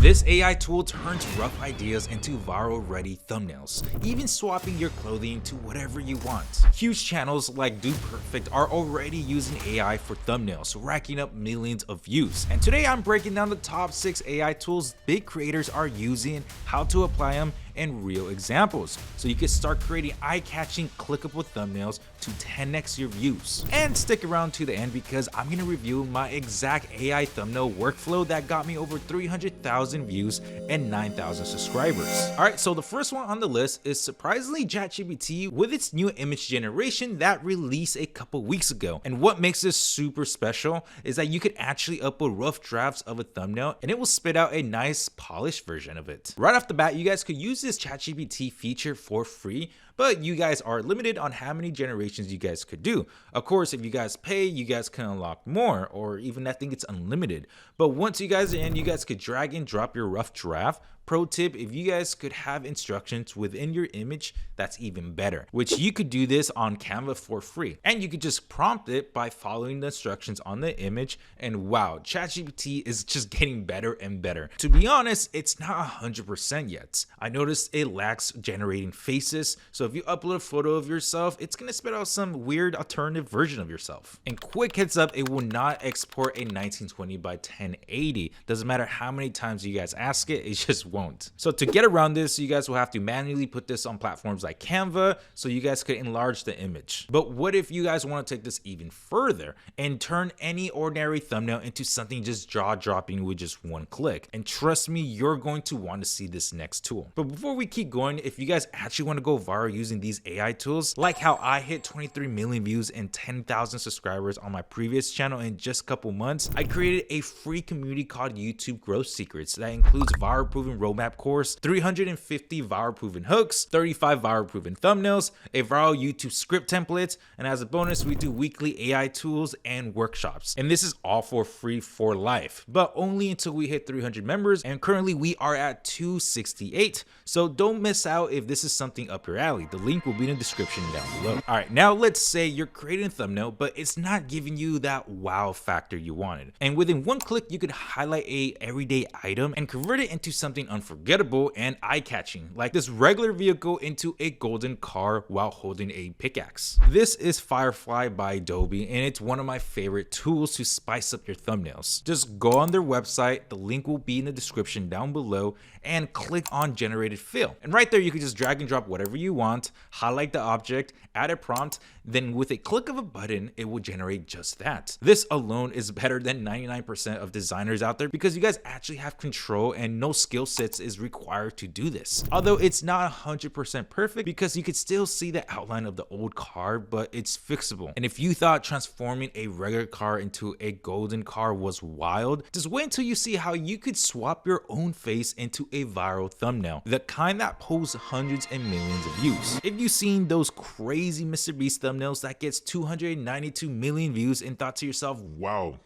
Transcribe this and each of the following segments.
This AI tool turns rough ideas into viral-ready thumbnails, even swapping your clothing to whatever you want. Huge channels like Dude Perfect are already using AI for thumbnails, racking up millions of views. And today I'm breaking down the top 6 AI tools big creators are using, how to apply them, and real examples, so you can start creating eye-catching clickable thumbnails to 10x your views. And stick around to the end because I'm gonna review my exact AI thumbnail workflow that got me over 300,000 views and 9,000 subscribers. Alright, so the first one on the list is surprisingly ChatGPT with its new image generation that released a couple weeks ago. And what makes this super special is that you could actually upload rough drafts of a thumbnail and it will spit out a nice polished version of it. Right off the bat, you guys could use this ChatGPT feature for free, but you guys are limited on how many generations you guys could do. Of course, if you guys pay, you guys can unlock more, or even I think it's unlimited. But once you guys are in, you guys could drag and drop your rough draft. Pro tip, if you guys could have instructions within your image, that's even better, which you could do this on Canva for free. And you could just prompt it by following the instructions on the image. And wow, ChatGPT is just getting better and better. To be honest, it's not 100% yet. I noticed it lacks generating faces. So if you upload a photo of yourself, it's gonna spit out some weird alternative version of yourself. And quick heads up, it will not export a 1920 by 1080. Doesn't matter how many times you guys ask it, it just won't. So to get around this, you guys will have to manually put this on platforms like Canva so you guys could enlarge the image. But what if you guys want to take this even further and turn any ordinary thumbnail into something just jaw-dropping with just one click? And trust me, you're going to want to see this next tool. But before we keep going, if you guys actually want to go viral using these AI tools, like how I hit 23 million views and 10,000 subscribers on my previous channel in just a couple months, I created a free community called YouTube Growth Secrets that includes viral proven roadmap course, 350 viral proven hooks, 35 viral proven thumbnails, a viral YouTube script template, and as a bonus, we do weekly AI tools and workshops. And this is all for free for life, but only until we hit 300 members, and currently we are at 268. So don't miss out if this is something up your alley. The link will be in the description down below. All right, now let's say you're creating a thumbnail, but it's not giving you that wow factor you wanted. And within one click, you could highlight a everyday item and convert it into something unforgettable and eye-catching, like this regular vehicle into a golden car while holding a pickaxe. This is Firefly by Adobe, and it's one of my favorite tools to spice up your thumbnails. Just go on their website, the link will be in the description down below, and click on generated fill. And right there, you can just drag and drop whatever you want, highlight the object, add a prompt, then with a click of a button, it will generate just that. This alone is better than 99% of designers out there because you guys actually have control and no skill sets is required to do this. Although it's not 100% perfect because you could still see the outline of the old car, but it's fixable. And if you thought transforming a regular car into a golden car was wild, just wait until you see how you could swap your own face into a viral thumbnail, the kind that pulls hundreds and millions of views. If you've seen those crazy MrBeast thumbnails that gets 292 million views and thought to yourself, wow,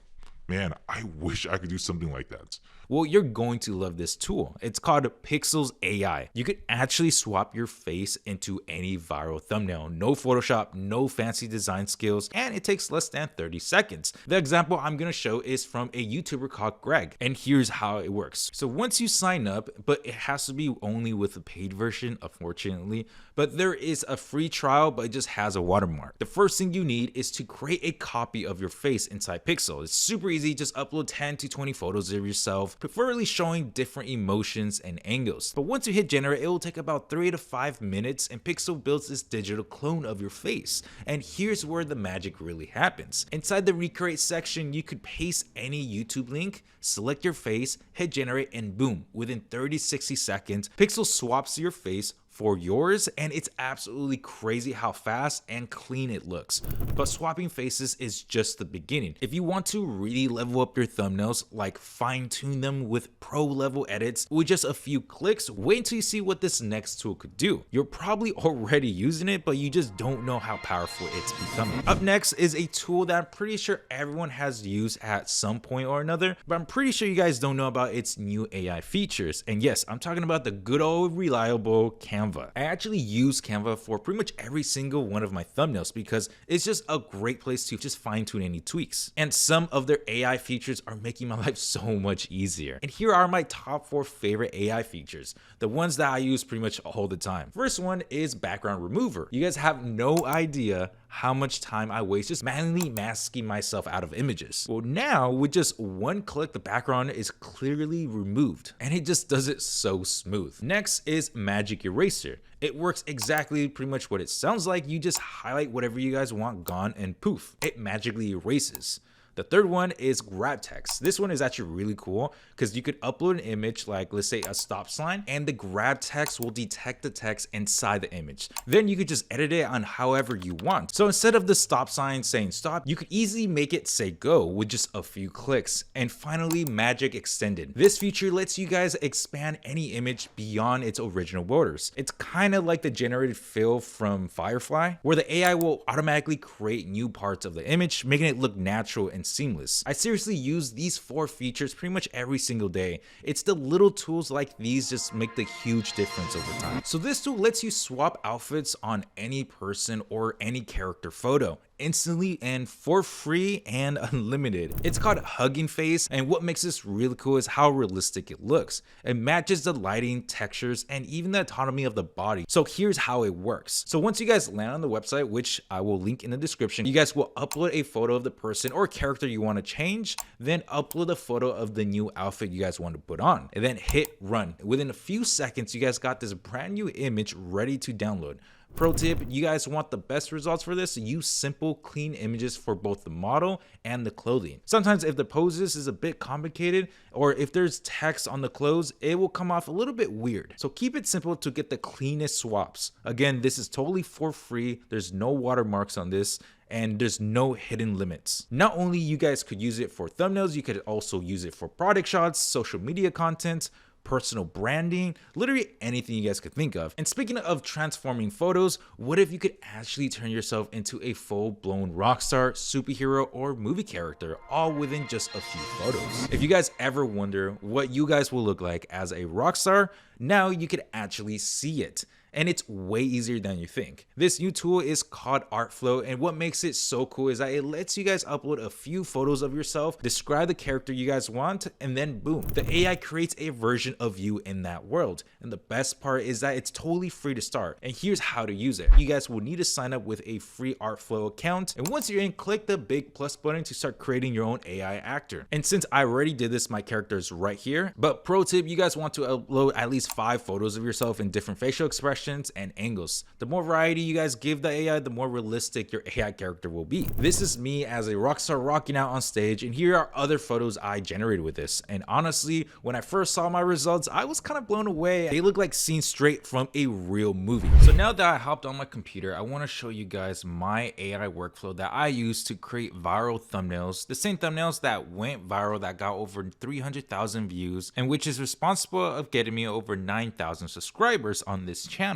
man, I wish I could do something like that. Well, you're going to love this tool. It's called Pikzels AI. You could actually swap your face into any viral thumbnail. No Photoshop, no fancy design skills, and it takes less than 30 seconds. The example I'm gonna show is from a YouTuber called Greg, and here's how it works. So once you sign up, but it has to be only with a paid version, unfortunately, but there is a free trial, but it just has a watermark. The first thing you need is to create a copy of your face inside Pixel. It's super easy, just upload 10 to 20 photos of yourself, preferably showing different emotions and angles. But once you hit generate, it will take about 3 to 5 minutes and Pixel builds this digital clone of your face. And here's where the magic really happens. Inside the recreate section, you could paste any YouTube link, select your face, hit generate, and boom, within 30-60 seconds, Pixel swaps your face for yours, and it's absolutely crazy how fast and clean it looks. But swapping faces is just the beginning. If you want to really level up your thumbnails, like fine-tune them with pro level edits with just a few clicks, wait until you see what this next tool could do. You're probably already using it, but you just don't know how powerful it's becoming. Up next is a tool that I'm pretty sure everyone has used at some point or another, but I'm pretty sure you guys don't know about its new AI features. And yes, I'm talking about the good old reliable Canva Canva. I actually use Canva for pretty much every single one of my thumbnails because it's just a great place to just fine tune any tweaks. And some of their AI features are making my life so much easier. And here are my top 4 favorite AI features, the ones that I use pretty much all the time. First one is background remover. You guys have no idea how much time I waste just manually masking myself out of images. Well, now with just one click, the background is clearly removed and it just does it so smooth. Next is magic eraser. It works exactly pretty much what it sounds like. You just highlight whatever you guys want gone and poof, it magically erases. The third one is grab text. This one is actually really cool because you could upload an image like, let's say, a stop sign, and the grab text will detect the text inside the image. Then you could just edit it on however you want. So instead of the stop sign saying stop, you could easily make it say go with just a few clicks. And finally, magic extended. This feature lets you guys expand any image beyond its original borders. It's kind of like the generated fill from Firefly, where the AI will automatically create new parts of the image, making it look natural and seamless. I seriously use these 4 features pretty much every single day. It's the little tools like these just make the huge difference over time. So this tool lets you swap outfits on any person or any character photo instantly and for free and unlimited. It's called Hugging Face, and what makes this really cool is how realistic it looks. It matches the lighting, textures, and even the autonomy of the body. So here's how it works. So once you guys land on the website, which I will link in the description, you guys will upload a photo of the person or character you want to change, then upload a photo of the new outfit you guys want to put on, and then hit run. Within a few seconds, you guys got this brand new image ready to download. Pro tip, you guys want the best results for this, use simple, clean images for both the model and the clothing. Sometimes if the poses is a bit complicated or if there's text on the clothes, it will come off a little bit weird. So keep it simple to get the cleanest swaps. Again, this is totally for free. There's no watermarks on this, and there's no hidden limits. Not only you guys could use it for thumbnails, you could also use it for product shots, social media content, personal branding, literally anything you guys could think of. And speaking of transforming photos, what if you could actually turn yourself into a full-blown rock star, superhero, or movie character all within just a few photos? If you guys ever wonder what you guys will look like as a rock star, now you could actually see it. And it's way easier than you think. This new tool is called Artflow, and what makes it so cool is that it lets you guys upload a few photos of yourself, describe the character you guys want, and then boom, the AI creates a version of you in that world. And the best part is that it's totally free to start. And here's how to use it. You guys will need to sign up with a free Artflow account, and once you're in, click the big plus button to start creating your own AI actor. And since I already did this, my character is right here. But pro tip, you guys want to upload at least 5 photos of yourself in different facial expressions and angles. The more variety you guys give the AI, the more realistic your AI character will be. This is me as a rock star rocking out on stage, and here are other photos I generated with this. And honestly, when I first saw my results, I was kind of blown away. They look like scenes straight from a real movie. So now that I hopped on my computer, I want to show you guys my AI workflow that I use to create viral thumbnails, the same thumbnails that went viral, that got over 300,000 views, and which is responsible of getting me over 9,000 subscribers on this channel.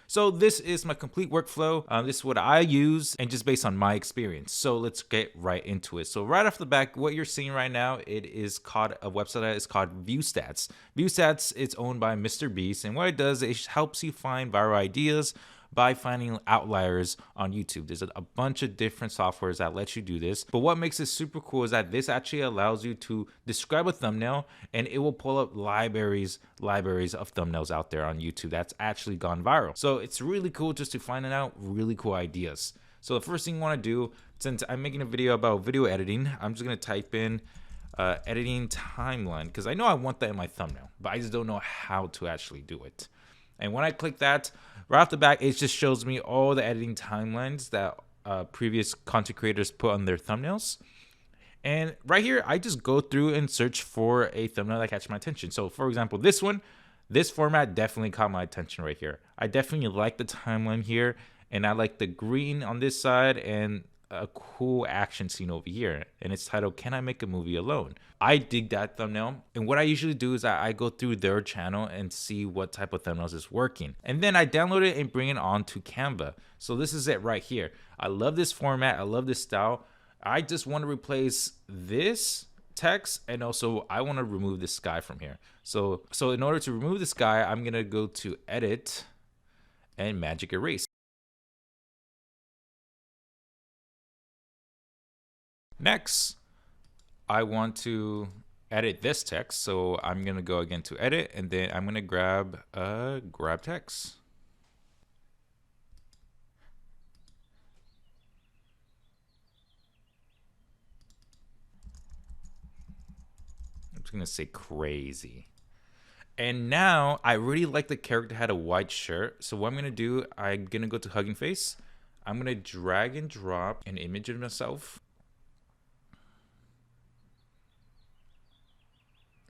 So this is my complete workflow. This is what I use and just based on my experience. So let's get right into it. So right off the back, what you're seeing right now, it is called a website that is called ViewStats. ViewStats, it's owned by MrBeast, and what it does, it helps you find viral ideas by finding outliers on YouTube. There's a bunch of different softwares that let you do this, but what makes it super cool is that this actually allows you to describe a thumbnail and it will pull up libraries of thumbnails out there on YouTube that's actually gone viral. So it's really cool just to find out really cool ideas. So the first thing you want to do, since I'm making a video about video editing, I'm just going to type in editing timeline because I know I want that in my thumbnail, but I just don't know how to actually do it. And when I click that, right off the bat, it just shows me all the editing timelines that previous content creators put on their thumbnails. And right here, I just go through and search for a thumbnail that catches my attention. So for example, this one, this format definitely caught my attention right here. I definitely like the timeline here, and I like the green on this side and a cool action scene over here, and it's titled "Can I Make a Movie Alone?" I dig that thumbnail, and what I usually do is I go through their channel and see what type of thumbnails is working, and then I download it and bring it on to Canva. So this is it right here. I love this format, I love this style. I just want to replace this text, and also I want to remove this sky from here. So in order to remove this guy, I'm gonna go to edit, and magic erase. Next, I want to edit this text. So I'm going to go again to edit, and then I'm going to grab text. I'm just going to say crazy. And now I really like the character had a white shirt. So what I'm going to do, I'm going to go to Hugging Face. I'm going to drag and drop an image of myself.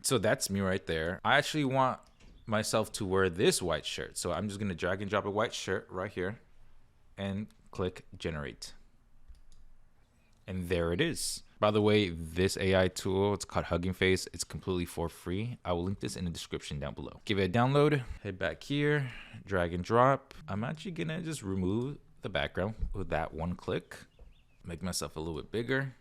So that's me right there. I actually want myself to wear this white shirt. So I'm just going to drag and drop a white shirt right here and click generate. And there it is. By the way, this AI tool, it's called Hugging Face. It's completely for free. I will link this in the description down below. Give it a download, head back here, drag and drop. I'm actually gonna just remove the background with that one click. Make myself a little bit bigger.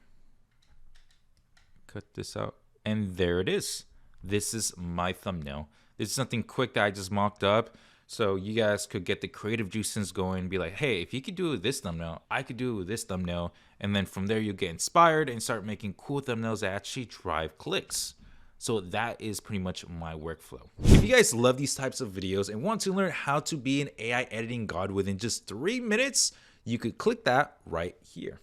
Cut this out. And there it is. This is my thumbnail. This is something quick that I just mocked up. So you guys could get the creative juices going and be like, hey, if you could do it with this thumbnail, I could do it with this thumbnail. And then from there, you get inspired and start making cool thumbnails that actually drive clicks. So that is pretty much my workflow. If you guys love these types of videos and want to learn how to be an AI editing god within just 3 minutes, you could click that right here.